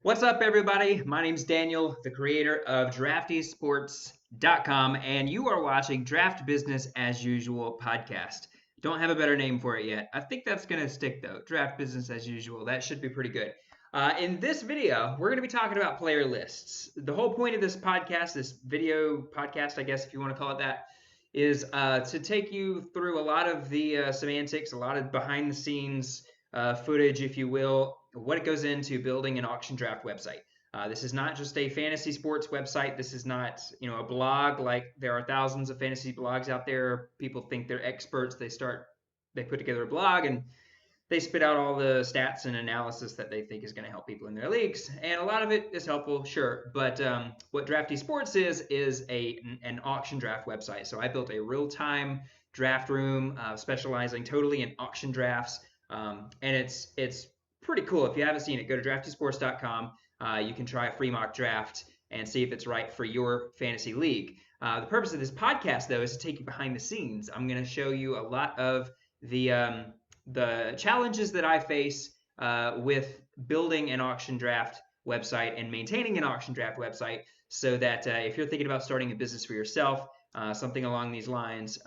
What's up, everybody? My name's Daniel, the creator of DraftySports.com, and you are watching Draft Business as Usual podcast. Don't have a better name for it yet. I think that's going to stick, though. Draft Business as Usual. That should be pretty good. In this video, we're going to be talking about player lists. The whole point of this podcast, this video podcast, I guess, if you want to call it that, is to take you through a lot of the semantics, a lot of behind the scenes footage, if you will, what it goes into building an auction draft website. This is not just a fantasy sports website. This is not, a blog. Like there are thousands of fantasy blogs out there. People think they're experts. They put together a blog and they spit out all the stats and analysis that they think is going to help people in their leagues, and a lot of it is helpful, sure. But what Drafty Sports is an auction draft website. So I built a real-time draft room, specializing totally in auction drafts, and it's pretty cool. If you haven't seen it, go to draftysports.com. You can try a free mock draft and see if it's right for your fantasy league. The purpose of this podcast, though, is to take you behind the scenes. I'm going to show you a lot of the challenges that I face with building an auction draft website and maintaining an auction draft website, so that if you're thinking about starting a business for yourself, something along these lines,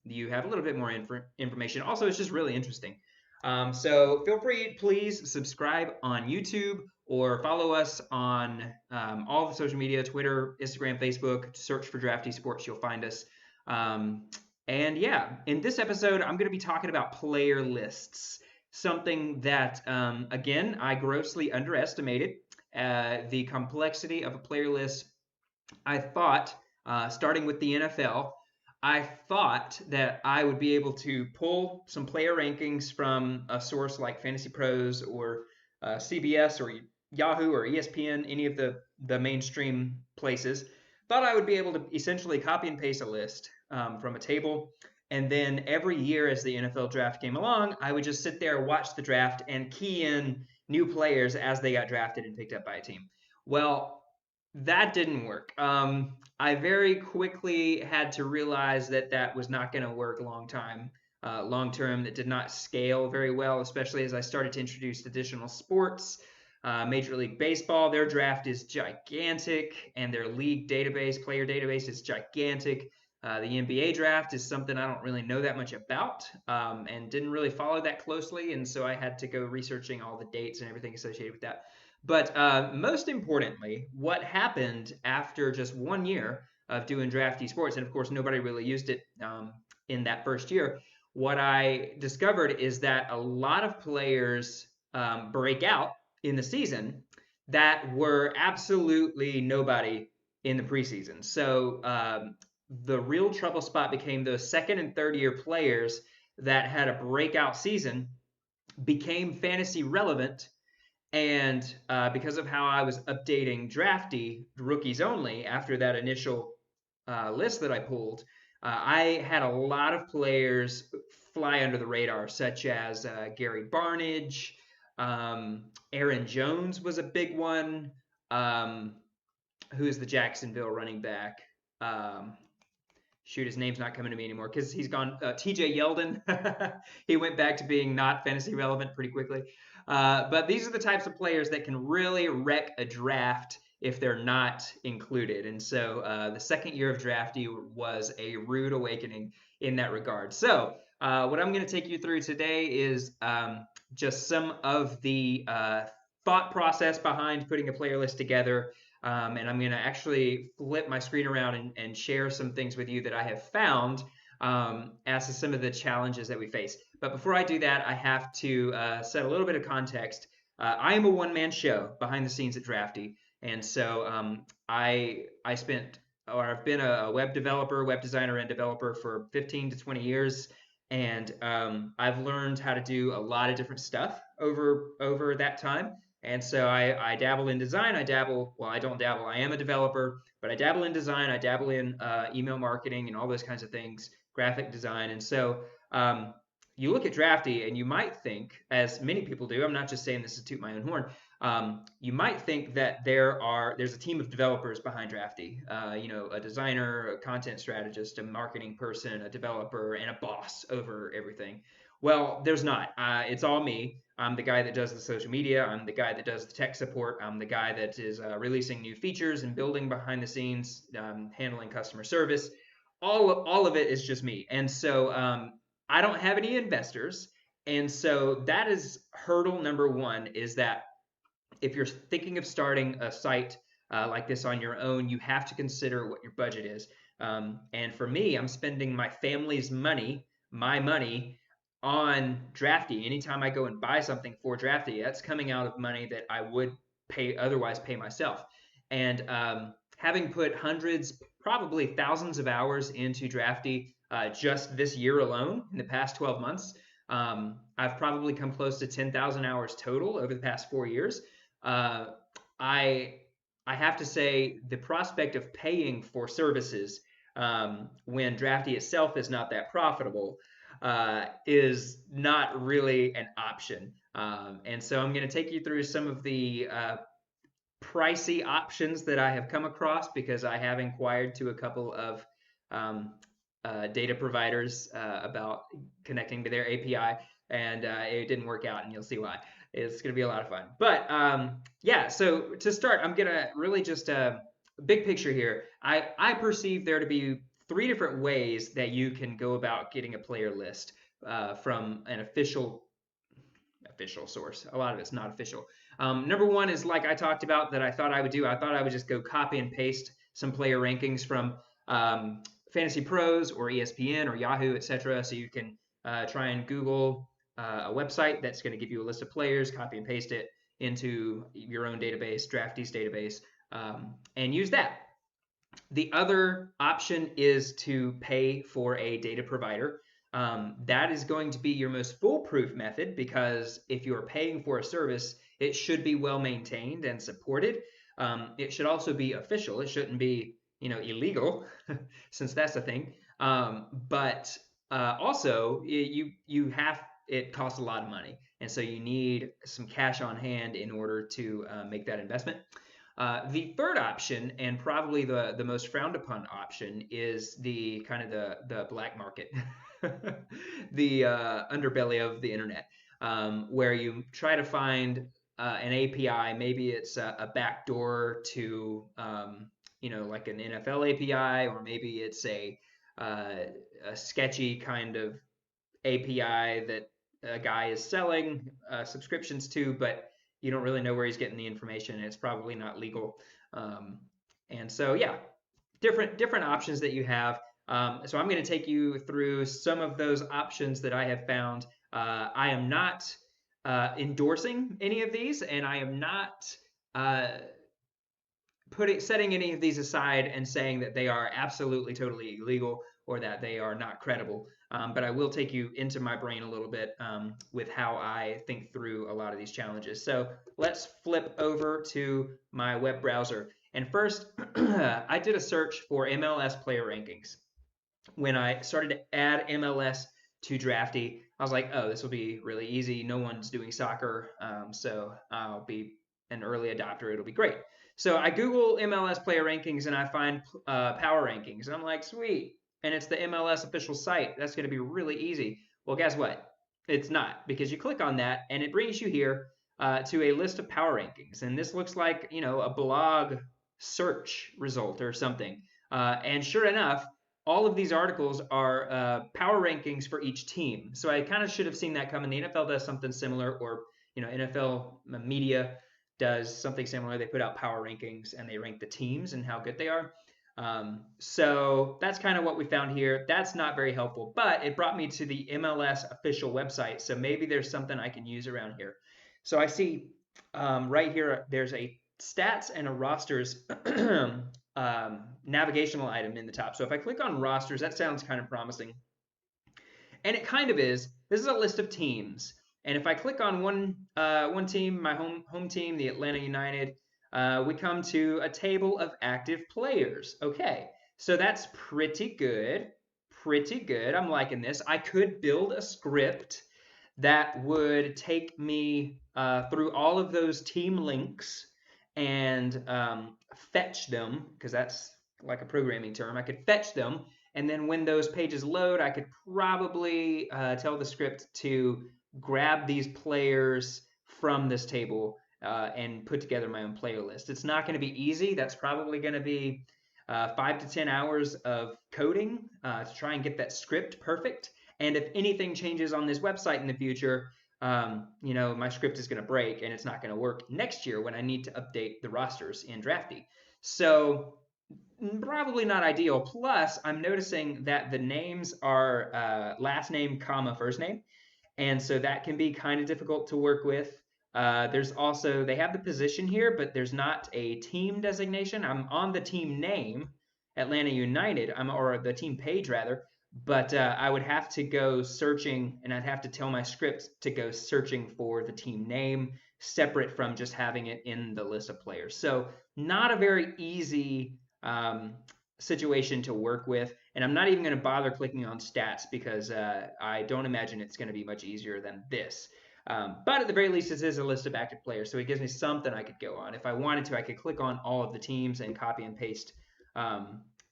you have a little bit more information. Also, it's just really interesting. So feel free, please subscribe on YouTube or follow us on all the social media, Twitter, Instagram, Facebook. Search for Drafty Sports, you'll find us. And yeah, in this episode, I'm going to be talking about player lists, something that, again, I grossly underestimated. The complexity of a player list. I thought, starting with the NFL, I thought that I would be able to pull some player rankings from a source like Fantasy Pros or CBS or Yahoo or ESPN, any of the mainstream places. Thought I would be able to essentially copy and paste a list from a table. And then every year as the NFL draft came along, I would just sit there, watch the draft, and key in new players as they got drafted and picked up by a team. Well, that didn't work. I very quickly had to realize that that was not going to work long term. That did not scale very well, especially as I started to introduce additional sports. Major League Baseball, their draft is gigantic, and their league database, player database, is gigantic. The NBA draft is something I don't really know that much about, and didn't really follow that closely, and so I had to go researching all the dates and everything associated with that. But most importantly, what happened after just 1 year of doing Drafty Sports, and of course nobody really used it in that first year, what I discovered is that a lot of players break out in the season that were absolutely nobody in the preseason. So the real trouble spot became those second and third year players that had a breakout season, became fantasy relevant, and because of how I was updating Drafty rookies only after that initial list that I pulled, I had a lot of players fly under the radar, such as Gary Barnidge. Aaron Jones was a big one. Who is the Jacksonville running back? Shoot, his name's not coming to me anymore because he's gone. TJ Yeldon. He went back to being not fantasy relevant pretty quickly. But these are the types of players that can really wreck a draft if they're not included. And so the second year of Drafty was a rude awakening in that regard. So what I'm going to take you through today is just some of the thought process behind putting a player list together. And I'm going to actually flip my screen around and share some things with you that I have found as to some of the challenges that we face. But before I do that, I have to set a little bit of context. I am a one-man show behind the scenes at Drafty. And so I've been a web developer, web designer, and developer for 15 to 20 years. And I've learned how to do a lot of different stuff over that time. And so I dabble in design. I don't dabble. I am a developer, but I dabble in design. I dabble in email marketing and all those kinds of things, graphic design. And so you look at Drafty and you might think, as many people do, I'm not just saying this to toot my own horn, you might think that there's a team of developers behind Drafty, a designer, a content strategist, a marketing person, a developer, and a boss over everything. Well, there's not. It's all me. I'm the guy that does the social media. I'm the guy that does the tech support. I'm the guy that is releasing new features and building behind the scenes, handling customer service. All of it is just me. And so I don't have any investors. And so that is hurdle number one, is that if you're thinking of starting a site like this on your own, you have to consider what your budget is. And for me, I'm spending my family's money, my money, on Drafty. Anytime I go and buy something for Drafty, that's coming out of money that I would otherwise pay myself. And having put hundreds, probably thousands of hours into Drafty just this year alone, in the past 12 months, I've probably come close to 10,000 hours total over the past 4 years. uh, I I have to say the prospect of paying for services when Drafty itself is not that profitable is not really an option. And so I'm going to take you through some of the pricey options that I have come across, because I have inquired to a couple of um, data providers about connecting to their API, and it didn't work out, and you'll see why. It's going to be a lot of fun. But yeah, so to start, I'm going to really just big picture here. I perceive there to be three different ways that you can go about getting a player list from an official source. A lot of it's not official. Number one is, like I talked about, that I thought I would do. I thought I would just go copy and paste some player rankings from Fantasy Pros or ESPN or Yahoo, etc. So you can try and Google a website that's going to give you a list of players, copy and paste it into your own database, Drafty's database, and use that. The other option is to pay for a data provider. That is going to be your most foolproof method, because if you're paying for a service, it should be well maintained and supported. It should also be official. It shouldn't be, illegal, since that's the thing. But also, it costs a lot of money, and so you need some cash on hand in order to make that investment. The third option, and probably the most frowned upon option, is the kind of the black market, the underbelly of the internet, where you try to find an API. Maybe it's a backdoor to like an NFL API, or maybe it's a sketchy kind of API that a guy is selling subscriptions to, but you don't really know where he's getting the information, and it's probably not legal. And so, yeah, different options that you have. So I'm going to take you through some of those options that I have found. I am not endorsing any of these, and I am not setting any of these aside and saying that they are absolutely totally illegal or that they are not credible. But I will take you into my brain a little bit with how I think through a lot of these challenges. So let's flip over to my web browser. And first, I did a search for MLS Player Rankings. When I started to add MLS to Drafty, I was like, oh, this will be really easy. No one's doing soccer, so I'll be an early adopter. It'll be great. So I Google MLS Player Rankings, and I find Power Rankings. And I'm like, sweet. And it's the MLS official site. That's going to be really easy. Well, guess what? It's not, because you click on that, and it brings you here to a list of Power Rankings. And this looks like, a blog search result or something. And sure enough, all of these articles are power rankings for each team. So I kind of should have seen that coming. The NFL does something similar, or NFL media does something similar. They put out power rankings and they rank the teams and how good they are. So that's kind of what we found here. That's not very helpful, but it brought me to the MLS official website. So maybe there's something I can use around here. So I see right here, there's a stats and a rosters navigational item in the top. So if I click on rosters, that sounds kind of promising. And it kind of is. This is a list of teams. And if I click on one team, my home team, the Atlanta United, we come to a table of active players. Okay, so that's pretty good. Pretty good. I'm liking this. I could build a script that would take me through all of those team links and fetch them, because that's like a programming term. I could fetch them, and then when those pages load, I could probably tell the script to grab these players from this table and put together my own player list. It's not going to be easy. That's probably going to be 5 to 10 hours of coding to try and get that script perfect. And if anything changes on this website in the future, my script is going to break and it's not going to work next year when I need to update the rosters in Drafty. So probably not ideal. Plus, I'm noticing that the names are last name, comma, first name. And so that can be kind of difficult to work with. There's also, they have the position here, but there's not a team designation. I'm on the team name, Atlanta United, or the team page rather, but I would have to go searching and I'd have to tell my script to go searching for the team name separate from just having it in the list of players. So not a very easy situation to work with. And I'm not even going to bother clicking on stats because I don't imagine it's going to be much easier than this. But at the very least, this is a list of active players, so it gives me something I could go on. If I wanted to, I could click on all of the teams and copy and paste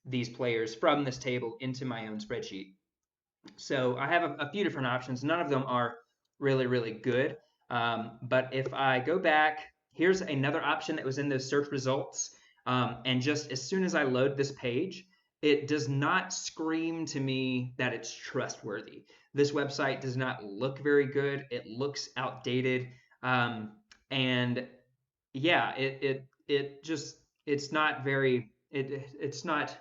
these players from this table into my own spreadsheet. So I have a few different options. None of them are really, really good. But if I go back, here's another option that was in those search results. And just as soon as I load this page, it does not scream to me that it's trustworthy. This website does not look very good. It looks outdated. And yeah, it's not very, it's not,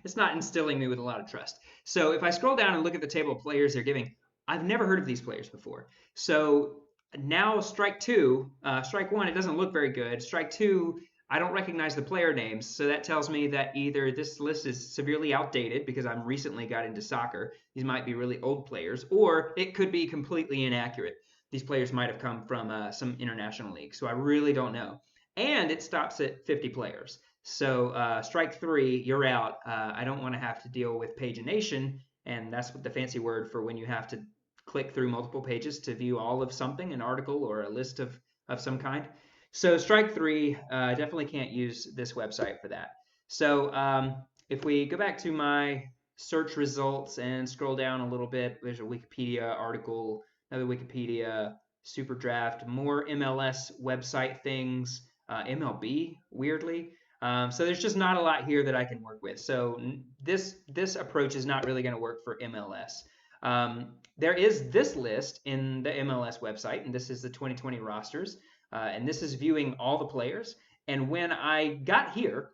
it's not instilling me with a lot of trust. So if I scroll down and look at the table of players they're giving, I've never heard of these players before. So now strike one, it doesn't look very good. Strike two, I don't recognize the player names. So that tells me that either this list is severely outdated because I'm recently got into soccer. These might be really old players, or it could be completely inaccurate. These players might have come from some international league. So I really don't know. And it stops at 50 players. So strike three, you're out. I don't want to have to deal with pagination, and that's what the fancy word for when you have to click through multiple pages to view all of something, an article or a list of some kind. So strike three, definitely can't use this website for that. So if we go back to my search results and scroll down a little bit, there's a Wikipedia article, another Wikipedia, Super Draft, more MLS website things, MLB, weirdly. So there's just not a lot here that I can work with. So this approach is not really going to work for MLS. There is this list in the MLS website, and this is the 2020 rosters, and this is viewing all the players. And when I got here,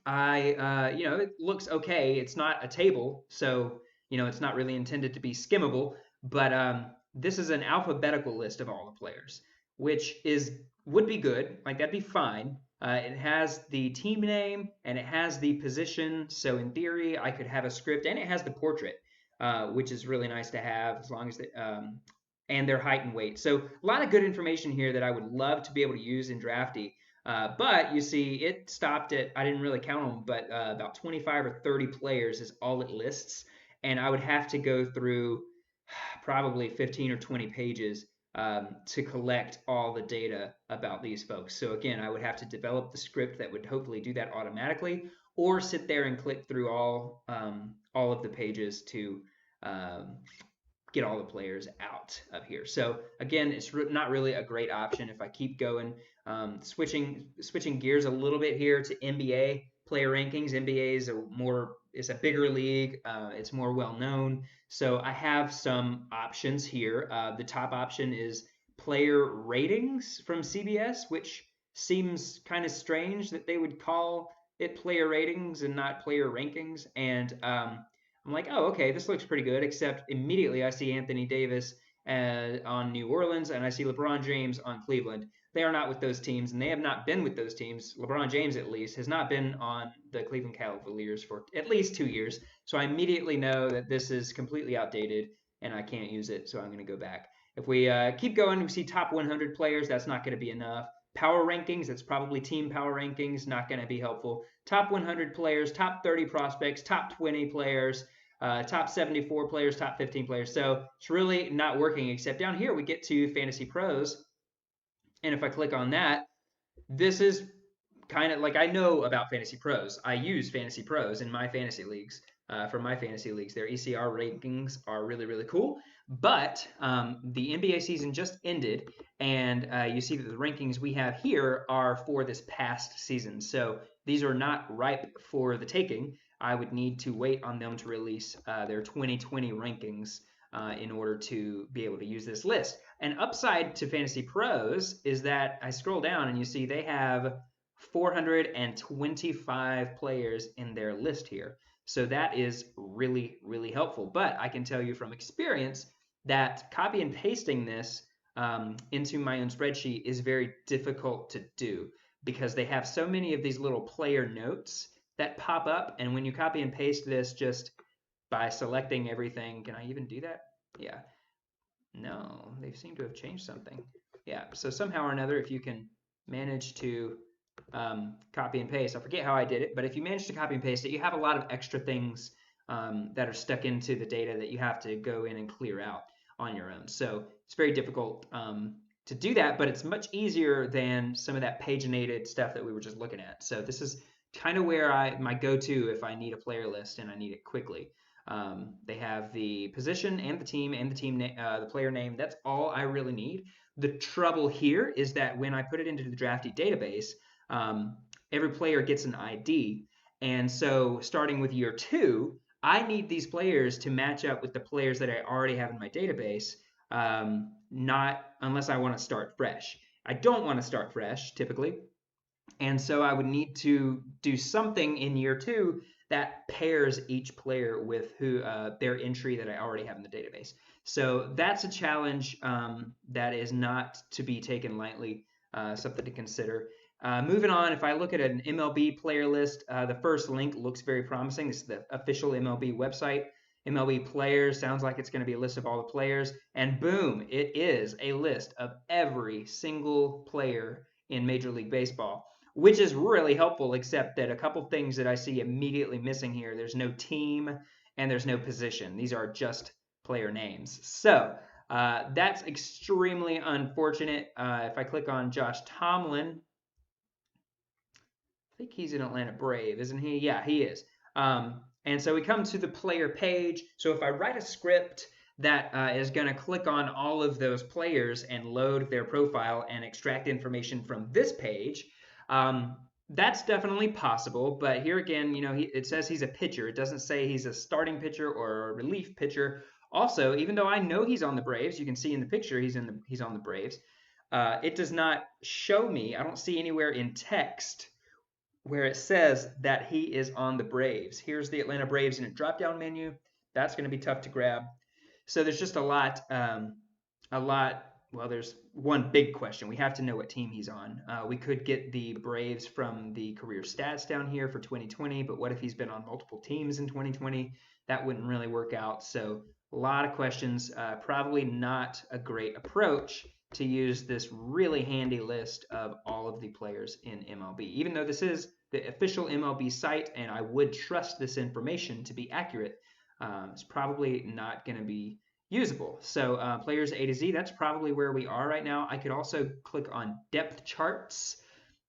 it looks okay. It's not a table, so it's not really intended to be skimmable. But this is an alphabetical list of all the players, which would be good. Like that'd be fine. It has the team name and it has the position. So in theory, I could have a script, and it has the portrait, which is really nice to have as long as and their height and weight. So a lot of good information here that I would love to be able to use in Drafty. But you see, it stopped at, I didn't really count them, but about 25 or 30 players is all it lists. And I would have to go through probably 15 or 20 pages to collect all the data about these folks. So again, I would have to develop the script that would hopefully do that automatically, or sit there and click through all of the pages to get all the players out of here. So again, it's not really a great option. If I keep going, switching gears a little bit here to NBA Player Rankings. NBA is a bigger league. It's more well known. So I have some options here. The top option is Player Ratings from CBS, which seems kind of strange that they would call it Player Ratings and not Player Rankings. And I'm like, oh, okay, this looks pretty good, except immediately I see Anthony Davis on New Orleans and I see LeBron James on Cleveland. They are not with those teams, and they have not been with those teams. LeBron James, at least, has not been on the Cleveland Cavaliers for at least 2 years. So I immediately know that this is completely outdated and I can't use it, so I'm going to go back. If we keep going, we see top 100 players. That's not going to be enough. Power rankings, that's probably team power rankings, not going to be helpful. Top 100 players, top 30 prospects, top 20 players, top 74 players, top 15 players. So it's really not working, except down here we get to Fantasy Pros. And if I click on that, this is kind of like, I know about Fantasy Pros. I use Fantasy Pros in my fantasy leagues. for my fantasy leagues. Their ECR rankings are really, really cool. But the NBA season just ended, and you see that the rankings we have here are for this past season. So these are not ripe for the taking. I would need to wait on them to release their 2020 rankings in order to be able to use this list. An upside to Fantasy Pros is that I scroll down and you see they have 425 players in their list here. So that is really, really helpful. But I can tell you from experience that copy and pasting this into my own spreadsheet is very difficult to do because they have so many of these little player notes that pop up. And when you copy and paste this just by selecting everything, can I even do that? Yeah. No, they seem to have changed something. Yeah, so somehow or another, if you can manage to copy and paste, I forget how I did it, but if you manage to copy and paste it, you have a lot of extra things that are stuck into the data that you have to go in and clear out on your own. So it's very difficult to do that, but it's much easier than some of that paginated stuff that we were just looking at. So this is kind of where my go-to if I need a player list and I need it quickly. They have the position and the team the player name. That's all I really need. The trouble here is that when I put it into the Drafty database, every player gets an ID. And so starting with year 2, I need these players to match up with the players that I already have in my database, not unless I want to start fresh. I don't want to start fresh typically. And so I would need to do something in year 2 that pairs each player with their entry that I already have in the database. So that's a challenge that is not to be taken lightly, something to consider. Moving on, if I look at an MLB player list, the first link looks very promising. This is the official MLB website. MLB players sounds like it's going to be a list of all the players. And boom, it is a list of every single player in Major League Baseball, which is really helpful, except that a couple things that I see immediately missing here. There's no team and there's no position. These are just player names. So that's extremely unfortunate. If I click on Josh Tomlin, I think he's an Atlanta Brave, isn't he? Yeah, he is. And so we come to the player page. So if I write a script that is going to click on all of those players and load their profile and extract information from this page, that's definitely possible. But here again, it says he's a pitcher. It doesn't say he's a starting pitcher or a relief pitcher. Also, even though I know he's on the Braves, you can see in the picture he's on the Braves. It does not show me. I don't see anywhere in text where it says that he is on the Braves. Here's the Atlanta Braves in a drop-down menu. That's going to be tough to grab. So there's just a lot. Well, there's one big question. We have to know what team he's on. We could get the Braves from the career stats down here for 2020, but what if he's been on multiple teams in 2020? That wouldn't really work out. So a lot of questions. Probably not a great approach to use this really handy list of all of the players in MLB. Even though this is the official MLB site and I would trust this information to be accurate, it's probably not going to be usable. So players A to Z, that's probably where we are right now. I could also click on depth charts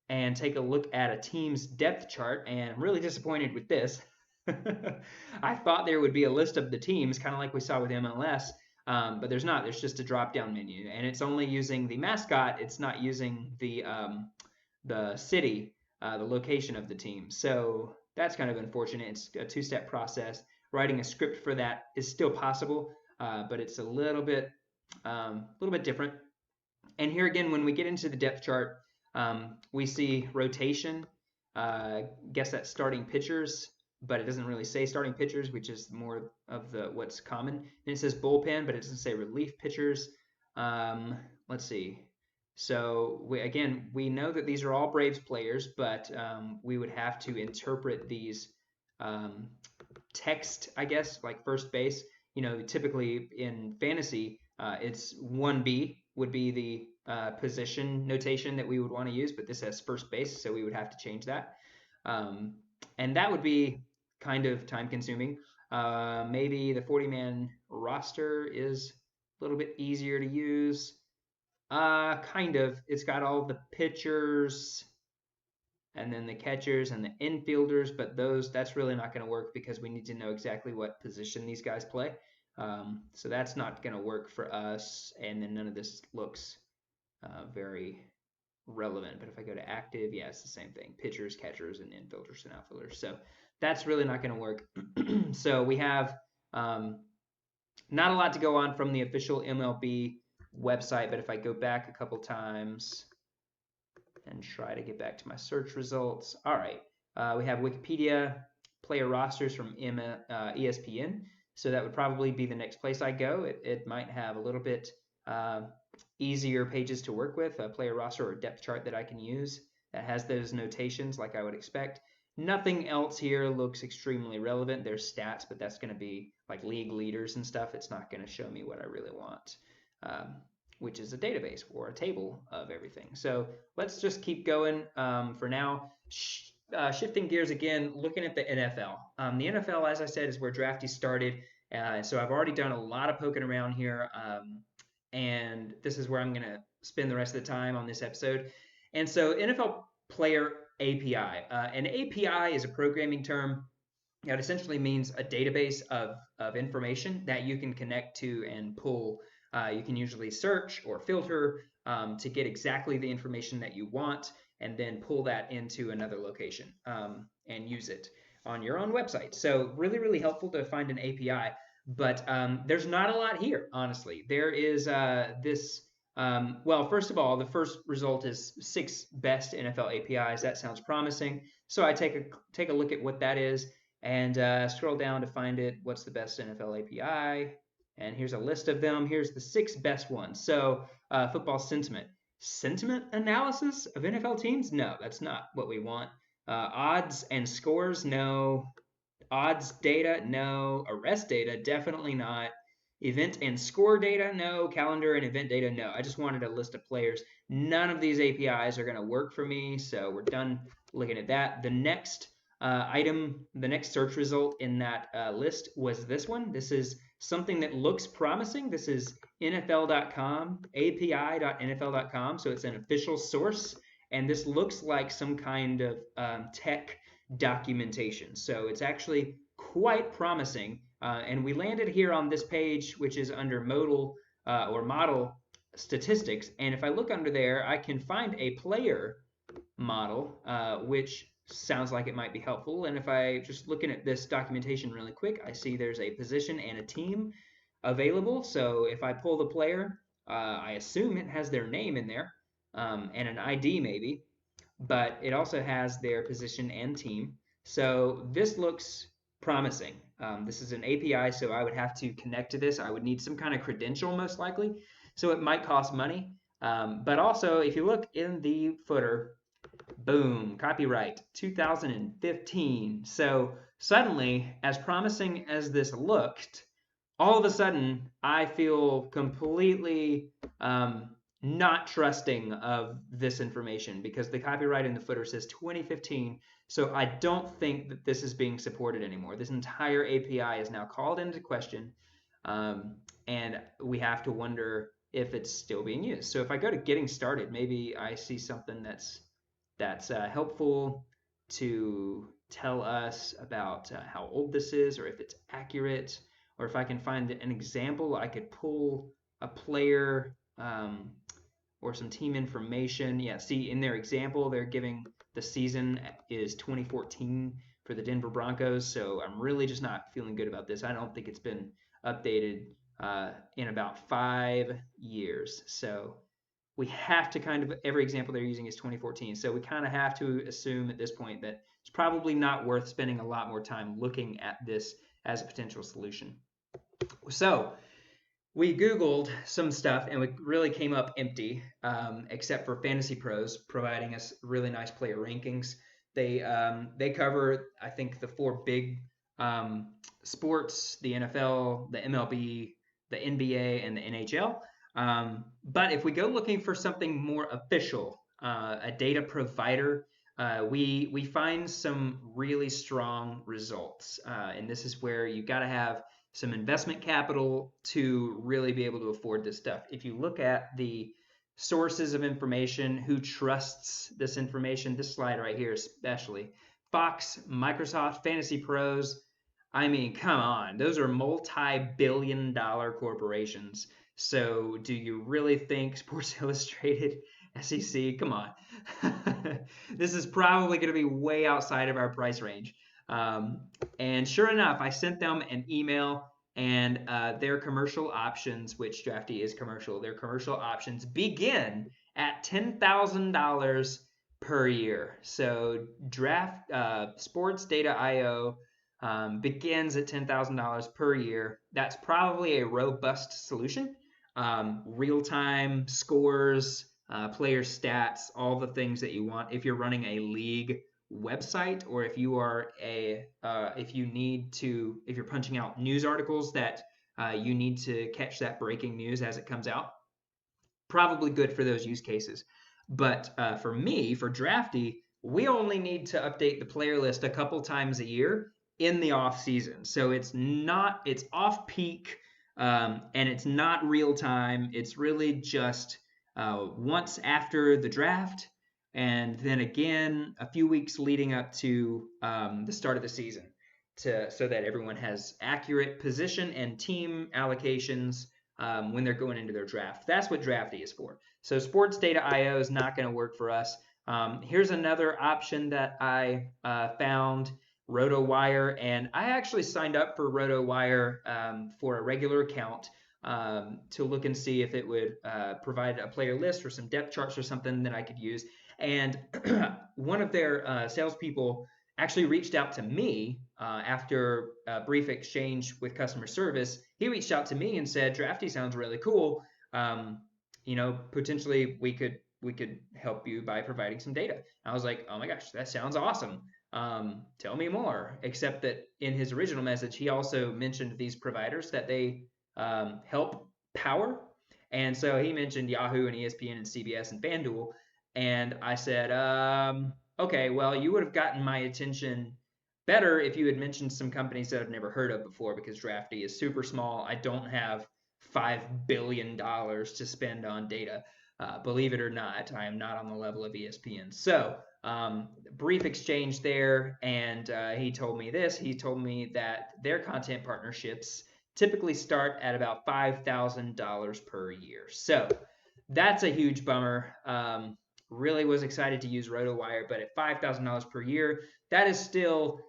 and take a look at a team's depth chart, and I'm really disappointed with this. I thought there would be a list of the teams, kind of like we saw with MLS, but there's not. There's just a drop-down menu, and it's only using the mascot. It's not using the city, the location of the team. So that's kind of unfortunate. It's a two-step process. Writing a script for that is still possible, but it's a little bit different. And here again, when we get into the depth chart, we see rotation. Guess that's starting pitchers, but it doesn't really say starting pitchers, which is more of what's common. And it says bullpen, but it doesn't say relief pitchers. Let's see. So we know that these are all Braves players, but we would have to interpret these text, I guess, like first base. Typically in fantasy, it's 1B would be the position notation that we would want to use, but this has first base, so we would have to change that. And that would be kind of time consuming. Maybe the 40-man roster is a little bit easier to use. Kind of. It's got all the pitchers. and then the catchers and the infielders, but that's really not going to work because we need to know exactly what position these guys play. So that's not going to work for us, and then none of this looks very relevant. But if I go to active, yeah, it's the same thing: pitchers, catchers, and infielders and outfielders. So that's really not going to work. So we have not a lot to go on from the official MLB website, but if I go back a couple times and try to get back to my search results, all right, we have Wikipedia player rosters from ESPN. So that would probably be the next place I go. It might have a little bit easier pages to work with, a player roster or depth chart that I can use that has those notations like I would expect. Nothing else here looks extremely relevant. There's stats, but that's going to be like league leaders and stuff. It's not going to show me what I really want, which is a database or a table of everything. So let's just keep going for now. Shifting gears again, looking at the NFL. The NFL, as I said, is where Drafty started. So I've already done a lot of poking around here. And this is where I'm going to spend the rest of the time on this episode. And so NFL Player API. An API is a programming term that essentially means a database of information that you can connect to and pull. You can usually search or filter to get exactly the information that you want and then pull that into another location and use it on your own website. So really, really helpful to find an API. But there's not a lot here, honestly. There is well, first of all, the first result is 6 best NFL APIs. That sounds promising. So I take a look at what that is and scroll down to find it. What's the best NFL API? And here's a list of them. Here's the 6 best ones. So football sentiment. Sentiment analysis of NFL teams? No, that's not what we want. Odds and scores? No. Odds data? No. Arrest data? Definitely not. Event and score data? No. Calendar and event data? No. I just wanted a list of players. None of these APIs are going to work for me, so we're done looking at that. The next the next search result in that list was this one. This is something that looks promising. This is NFL.com, api.nfl.com, so it's an official source, and this looks like some kind of tech documentation. So it's actually quite promising. And we landed here on this page, which is under modal statistics. And if I look under there, I can find a player model, which sounds like it might be helpful. And if I just looking at this documentation really quick, I see there's a position and a team available. So if I pull the player, I assume it has their name in there and an ID maybe, but it also has their position and team. So this looks promising. This is an API, so I would have to connect to this. I would need some kind of credential most likely, so it might cost money. But also, if you look in the footer, boom, copyright 2015. So suddenly, as promising as this looked, all of a sudden, I feel completely not trusting of this information because the copyright in the footer says 2015. So I don't think that this is being supported anymore. This entire API is now called into question, and we have to wonder if it's still being used. So if I go to getting started, maybe I see something that's helpful to tell us about how old this is, or if it's accurate, or if I can find an example. I could pull a player or some team information. Yeah, see in their example, they're giving the season is 2014 for the Denver Broncos. So I'm really just not feeling good about this. I don't think it's been updated in about 5 years. So we have to kind of, every example they're using is 2014. So we kind of have to assume at this point that it's probably not worth spending a lot more time looking at this as a potential solution. So we Googled some stuff and we really came up empty, except for Fantasy Pros providing us really nice player rankings. They cover, I think, the 4 big sports: the NFL, the MLB, the NBA, and the NHL. But if we go looking for something more official, a data provider, we find some really strong results. And this is where you got to have some investment capital to really be able to afford this stuff. If you look at the sources of information, who trusts this information. This slide right here, especially Fox, Microsoft, Fantasy Pros. I mean, come on, those are multi-billion-dollar corporations. So, do you really think Sports Illustrated, SEC? Come on. This is probably going to be way outside of our price range. Um, and sure enough, I sent them an email, and their commercial options, which Drafty is commercial, their commercial options begin at $10,000 per year. So Draft Sports Data IO begins at $10,000 per year. That's probably a robust solution. Real-time scores, player stats, all the things that you want if you're running a league website, or if you are if you're punching out news articles that you need to catch that breaking news as it comes out. Probably good for those use cases. But for me, for Drafty, we only need to update the player list a couple times a year in the off season. So it's off peak, and it's not real time. It's really just once after the draft, and then again a few weeks leading up to the start of the season, so that everyone has accurate position and team allocations when they're going into their draft. That's what Drafty is for. So Sports Data IO is not going to work for us. Here's another option that I found, RotoWire, and I actually signed up for RotoWire for a regular account to look and see if it would provide a player list or some depth charts or something that I could use. And one of their salespeople actually reached out to me after a brief exchange with customer service. He reached out to me and said, "Drafty sounds really cool. Potentially we could help you by providing some data." I was like, "Oh my gosh, that sounds awesome. Tell me more." Except that in his original message, he also mentioned these providers that they help power. And so he mentioned Yahoo and ESPN and CBS and FanDuel. And I said, okay, well, you would have gotten my attention better if you had mentioned some companies that I've never heard of before, because Drafty is super small. I don't have $5 billion to spend on data. Believe it or not, I am not on the level of ESPN. So brief exchange there, and he told me this. He told me that their content partnerships typically start at about $5,000 per year. So that's a huge bummer. Really was excited to use RotoWire, but at $5,000 per year, that is still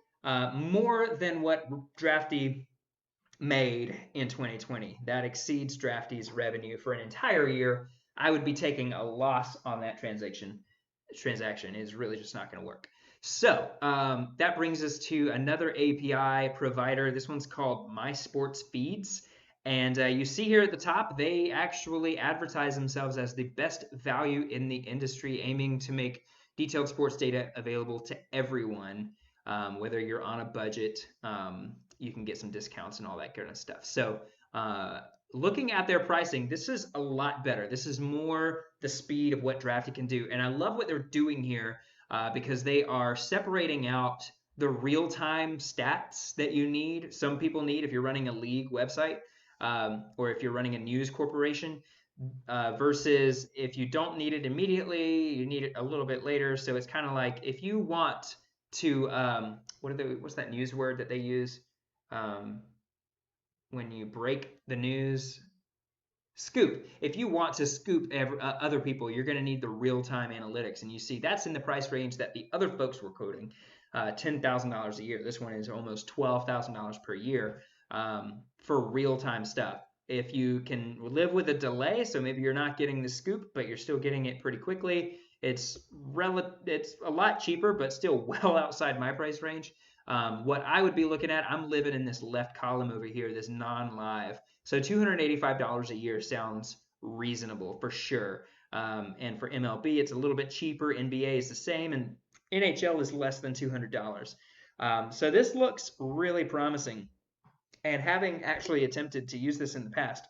more than what Drafty made in 2020. That exceeds Drafty's revenue for an entire year. I would be taking a loss on that transaction. Is really just not going to work. So that brings us to another API provider. This one's called My Sports Feeds. And you see here at the top, they actually advertise themselves as the best value in the industry, aiming to make detailed sports data available to everyone. Whether you're on a budget, you can get some discounts and all that kind of stuff. So looking at their pricing, this is a lot better. This is more the speed of what Drafty can do. And I love what they're doing here because they are separating out the real-time stats that you need. Some people need if you're running a league website, or if you're running a news corporation, versus if you don't need it immediately, you need it a little bit later. So it's kind of like if you want to, what's that news word that they use when you break the news? Scoop. If you want to scoop other people, you're going to need the real-time analytics. And you see that's in the price range that the other folks were quoting, $10,000 a year. This one is almost $12,000 per year for real-time stuff. If you can live with a delay, so maybe you're not getting the scoop, but you're still getting it pretty quickly, it's a lot cheaper, but still well outside my price range. What I would be looking at, I'm living in this left column over here, this non-live. So $285 a year sounds reasonable for sure. And for MLB, it's a little bit cheaper. NBA is the same, and NHL is less than $200. So this looks really promising. And having actually attempted to use this in the past,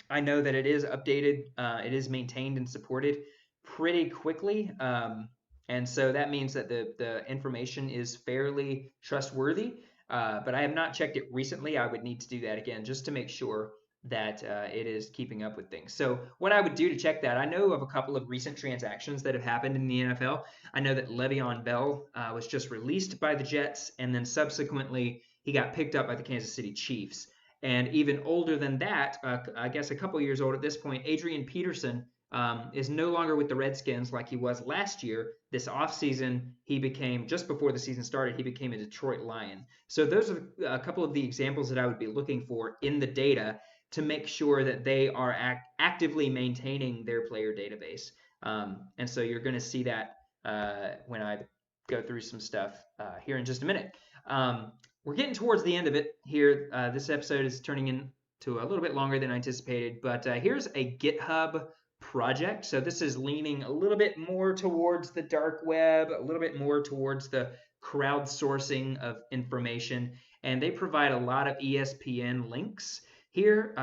I know that it is updated, it is maintained and supported pretty quickly. And so that means that the information is fairly trustworthy. But I have not checked it recently. I would need to do that again just to make sure. that it is keeping up with things. So what I would do to check that, I know of a couple of recent transactions that have happened in the NFL. I know that Le'Veon Bell was just released by the Jets, and then subsequently he got picked up by the Kansas City Chiefs. And even older than that, I guess a couple years old at this point, Adrian Peterson is no longer with the Redskins like he was last year. This offseason, he became, just before the season started, he became a Detroit Lion. So those are a couple of the examples that I would be looking for in the data to make sure that they are actively maintaining their player database. And so you're going to see that when I go through some stuff here in just a minute. We're getting towards the end of it here. This episode is turning into a little bit longer than anticipated, but here's a GitHub project. So this is leaning a little bit more towards the dark web, a little bit more towards the crowdsourcing of information, and they provide a lot of ESPN links here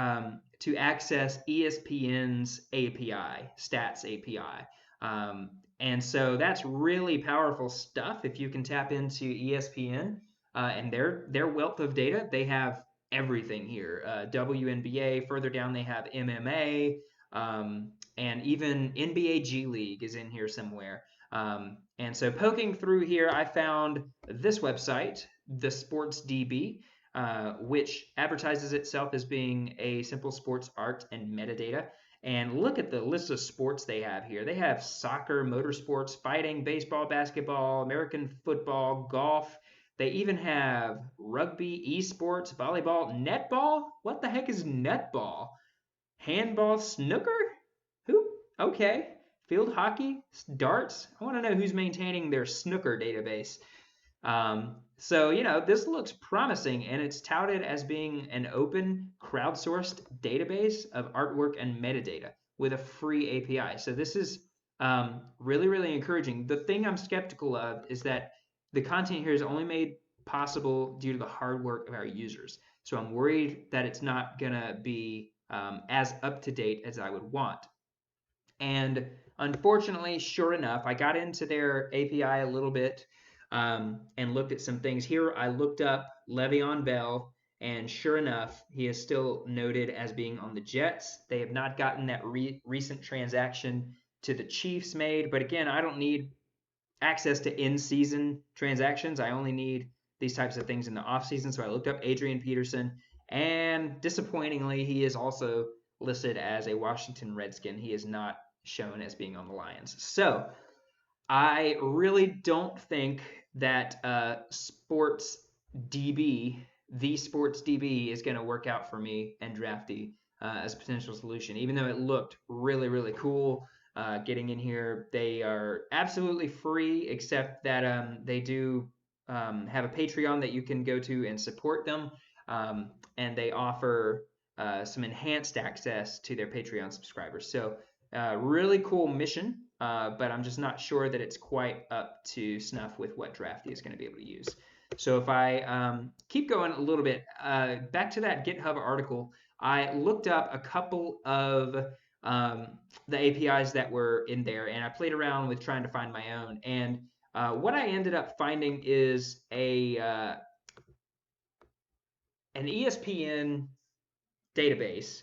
to access ESPN's API, Stats API. And so that's really powerful stuff if you can tap into ESPN and their wealth of data. They have everything here. WNBA, further down they have MMA, and even NBA G League is in here somewhere. And so poking through here, I found this website, the SportsDB, which advertises itself as being a simple sports art and metadata. And look at the list of sports they have here. They have soccer, motorsports, fighting, baseball, basketball, American football, golf. They even have rugby, esports, volleyball, netball. What the heck is netball? Handball, snooker? Who? Okay. Field hockey, darts. I want to know who's maintaining their snooker database. So, this looks promising, and it's touted as being an open, crowdsourced database of artwork and metadata with a free API. So this is really, really encouraging. The thing I'm skeptical of is that the content here is only made possible due to the hard work of our users. So I'm worried that it's not going to be as up-to-date as I would want. And unfortunately, sure enough, I got into their API a little bit and looked at some things. Here I looked up Le'Veon Bell, and sure enough, he is still noted as being on the Jets. They have not gotten that recent transaction to the Chiefs made, but again, I don't need access to in-season transactions. I only need these types of things in the off-season. So I looked up Adrian Peterson, and disappointingly, he is also listed as a Washington Redskin. He is not shown as being on the Lions. So I really don't think that SportsDB, the SportsDB, is going to work out for me and Drafty as a potential solution, even though it looked really, really cool. Getting in here, they are absolutely free, except that they do have a Patreon that you can go to and support them, and they offer some enhanced access to their Patreon subscribers. So really cool mission, but I'm just not sure that it's quite up to snuff with what Drafty is going to be able to use. So if I keep going a little bit, back to that GitHub article, I looked up a couple of the APIs that were in there, and I played around with trying to find my own. And what I ended up finding is an ESPN database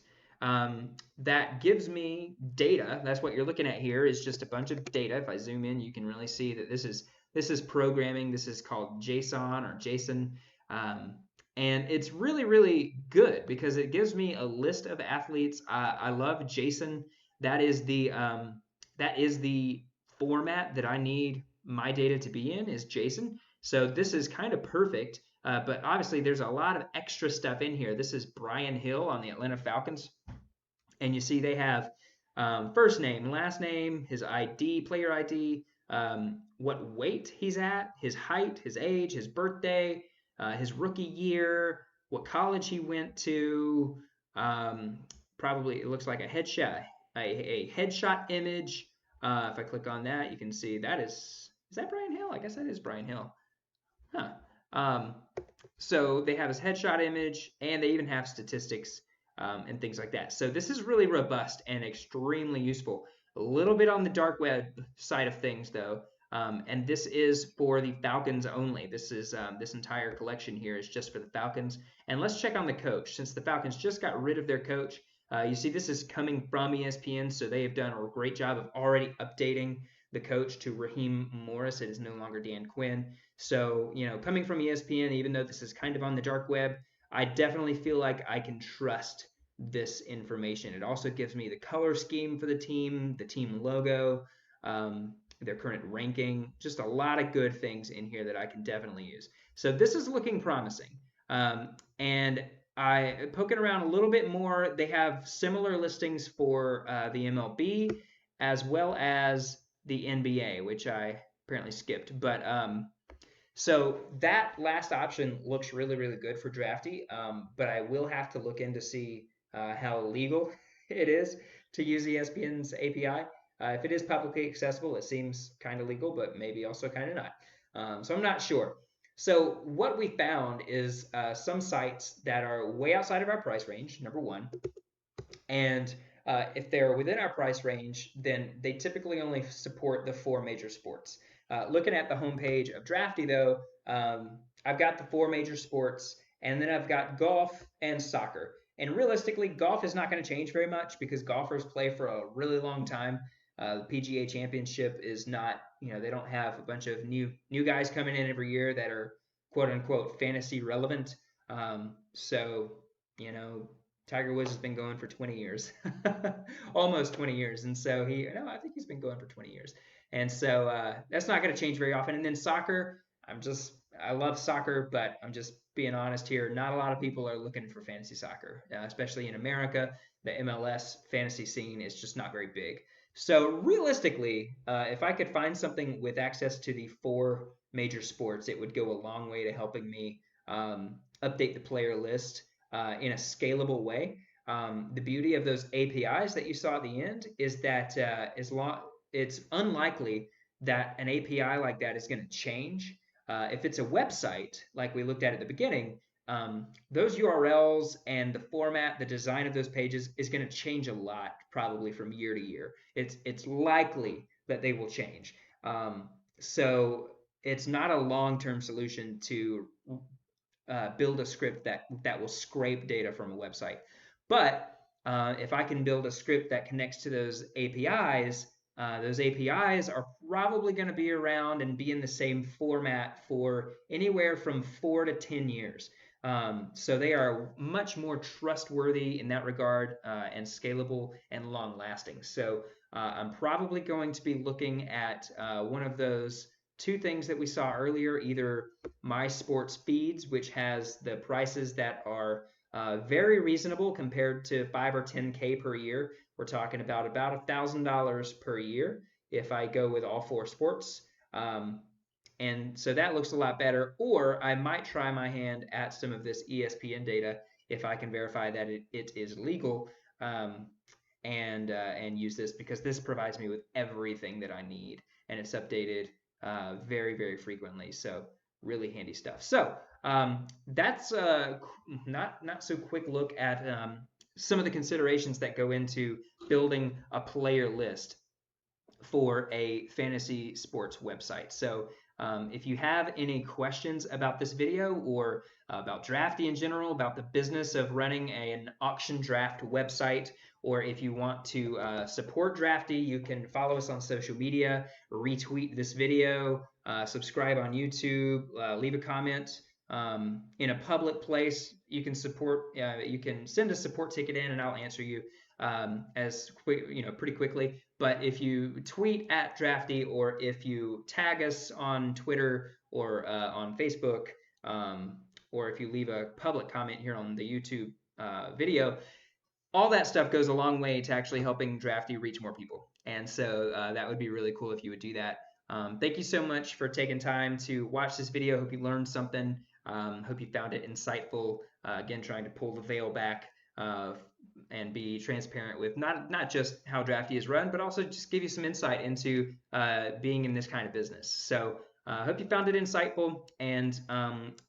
that gives me data. That's what you're looking at here, is just a bunch of data. If I zoom in, you can really see that this is programming. This is called JSON or JSON. And it's really, really good because it gives me a list of athletes. I love JSON. That is the format that I need my data to be in, is JSON. So this is kind of perfect. But obviously, there's a lot of extra stuff in here. This is Brian Hill on the Atlanta Falcons. And you see they have first name, last name, his ID, player ID, what weight he's at, his height, his age, his birthday, his rookie year, what college he went to. Probably it looks like a headshot image. If I click on that, you can see that is that Brian Hill? I guess that is Brian Hill. Huh. So they have his headshot image, and they even have statistics and things like that. So this is really robust and extremely useful. A little bit on the dark web side of things, though. And this is for the Falcons only. This is this entire collection here is just for the Falcons. And let's check on the coach. Since the Falcons just got rid of their coach, you see this is coming from ESPN, so they have done a great job of already updating the coach to Raheem Morris. It is no longer Dan Quinn. So, coming from ESPN, even though this is kind of on the dark web, I definitely feel like I can trust this information. It also gives me the color scheme for the team logo, their current ranking, just a lot of good things in here that I can definitely use. So this is looking promising. And I poking around a little bit more. They have similar listings for the MLB as well as the NBA, which I apparently skipped. But so that last option looks really, really good for Drafty. But I will have to look in to see how legal it is to use ESPN's API. If it is publicly accessible, it seems kind of legal, but maybe also kind of not. So I'm not sure. So what we found is some sites that are way outside of our price range, number one. And if they're within our price range, then they typically only support the 4 major sports. Looking at the homepage of Drafty, though, I've got the 4 major sports, and then I've got golf and soccer. And realistically, golf is not going to change very much because golfers play for a really long time. The PGA Championship is not, they don't have a bunch of new guys coming in every year that are quote unquote fantasy relevant. So, Tiger Woods has been going for 20 years, almost 20 years. And so I think he's been going for 20 years. And so that's not going to change very often. And then soccer, I love soccer, but I'm just being honest here. Not a lot of people are looking for fantasy soccer, especially in America. The MLS fantasy scene is just not very big. So realistically, if I could find something with access to the 4 major sports, it would go a long way to helping me update the player list in a scalable way. The beauty of those APIs that you saw at the end is that it's unlikely that an API like that is going to change. If it's a website, like we looked at the beginning, those URLs and the format, the design of those pages is going to change a lot probably from year to year. It's likely that they will change. So it's not a long-term solution to build a script that will scrape data from a website. But if I can build a script that connects to those APIs are probably going to be around and be in the same format for anywhere from 4 to 10 years. So they are much more trustworthy in that regard and scalable and long-lasting. So I'm probably going to be looking at one of those 2 things that we saw earlier, either My Sports Feeds, which has the prices that are very reasonable compared to 5 or 10K per year. We're talking about $1,000 per year if I go with all 4 sports. And so that looks a lot better. Or I might try my hand at some of this ESPN data if I can verify that it is legal and use this, because this provides me with everything that I need, and it's updated very, very frequently. So really handy stuff. So that's not so quick look at some of the considerations that go into building a player list for a fantasy sports website. So if you have any questions about this video or about Drafty in general, about the business of running an auction draft website, or if you want to support Drafty, you can follow us on social media, retweet this video, subscribe on YouTube, leave a comment in a public place. You can you can send a support ticket in, and I'll answer you as quick, pretty quickly. But if you tweet at Drafty, or if you tag us on Twitter or on Facebook, or if you leave a public comment here on the YouTube video, all that stuff goes a long way to actually helping Drafty reach more people. And so that would be really cool if you would do that. Thank you so much for taking time to watch this video. Hope you learned something. Hope you found it insightful. Again, trying to pull the veil back and be transparent with not just how Drafty is run, but also just give you some insight into being in this kind of business. So I hope you found it insightful, and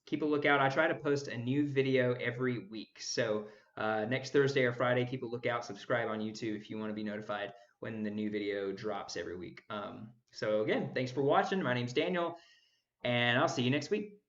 keep a lookout. I try to post a new video every week. So next Thursday or Friday, keep a lookout. Subscribe on YouTube if you want to be notified when the new video drops every week. So again, thanks for watching. My name's Daniel, and I'll see you next week.